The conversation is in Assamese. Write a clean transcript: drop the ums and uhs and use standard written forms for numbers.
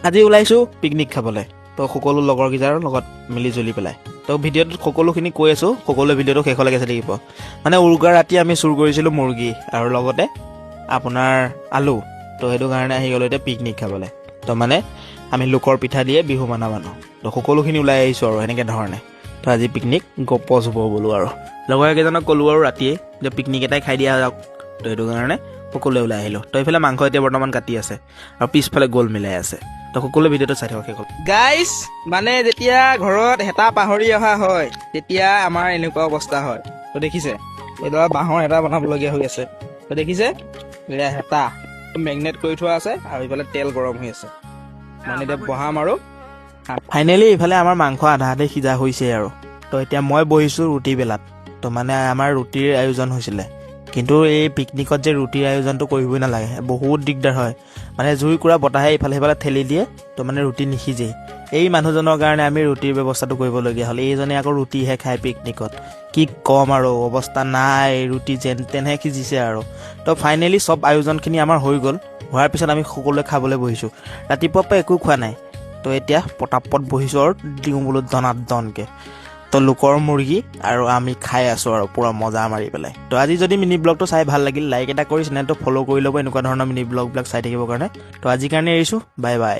আজি ওলাইছোঁ পিকনিক খাবলৈ। তো সকলো লগৰকেইটাৰ লগত মিলি জুলি পেলাই। তো ভিডিঅ'টোত সকলোখিনি কৈ আছোঁ, সকলো ভিডিঅ'টো শেষলৈকে চাই থাকিব। মানে উৰুকা ৰাতি আমি চুৰ কৰিছিলোঁ মুৰ্গী আৰু লগতে আপোনাৰ আলু। তো সেইটো কাৰণে আহি গ'লোঁ এতিয়া পিকনিক খাবলৈ। তো মানে আমি লোকৰ পিঠা দিয়ে বিহু মানুহ। তো সকলোখিনি ওলাই আহিছোঁ আৰু এনেকৈ ধৰণে। তো আজি পিকনিক গপচ হ'ব বোলো আৰু লগৰকেইজনক ক'লোঁ আৰু ৰাতিয়ে যে পিকনিক এটাই খাই দিয়া যাওক। তো সেইটো কাৰণে সকলোৱে ওলাই আহিলোঁ। তো এইফালে মাংস এতিয়া বৰ্তমান কাটি আছে আৰু পিছফালে গোল মিলাই আছে। তো সকলোৱে ভিডিঅ'টো চাই থাকক শেষ হ'ল। গাইজ মানে যেতিয়া ঘৰত হেতা পাহৰি অহা হয় তেতিয়া আমাৰ এনেকুৱা অৱস্থা হয়। তো দেখিছে এইডৰা বাঁহৰ হেতা বনাবলগীয়া হৈ আছে। তো দেখিছে এয়া হেতা মেগনেট কৰি থোৱা আছে আৰু ইফালে তেল গৰম হৈ আছে। মানে এতিয়া বহাম আৰু ফাইনেলি ইফালে আমাৰ মাংস আধা আধি সিজা হৈছে আৰু। তো এতিয়া মই বহিছোঁ ৰুটি বেলাত। তো মানে আমাৰ ৰুটিৰ আয়োজন হৈছিলে, কিন্তু এই পিকনিকত যে ৰুটিৰ আয়োজনটো কৰিবই নালাগে, বহুত দিগদাৰ হয়। মানে জুইকুৰা বতাহে ইফালে সিফালে ঠেলি দিয়ে, তো মানে ৰুটি নিসিজেই। এই মানুহজনৰ কাৰণে আমি ৰুটিৰ ব্যৱস্থাটো কৰিবলগীয়া হ'ল। এইজনে আকৌ ৰুটিহে খায় পিকনিকত। কি ক'ম আৰু অৱস্থা নাই, ৰুটি যেন তেনেহে সিজিছে আৰু। তো ফাইনেলি চব আয়োজনখিনি আমাৰ হৈ গ'ল। হোৱাৰ পিছত আমি সকলোৱে খাবলৈ বহিছোঁ। ৰাতিপুৱাৰ পৰা একো খোৱা নাই। তো এতিয়া পটাপট বহিছোঁ আৰু দিওঁ বোলো দনাদনকৈ। তো লোকৰ মুৰ্গী আৰু আমি খাই আছোঁ আৰু পূৰা মজা মাৰি পেলাই। তো আজি যদি মিনি ব্লগটো চাই ভাল লাগিল, লাইক এটা কৰি চেনেলটো ফ'ল' কৰি ল'ব এনেকুৱা ধৰণৰ মিনি ব্লগবিলাক চাই থাকিবৰ কাৰণে। তো আজিৰ কাৰণে এৰিছোঁ, বাই বাই।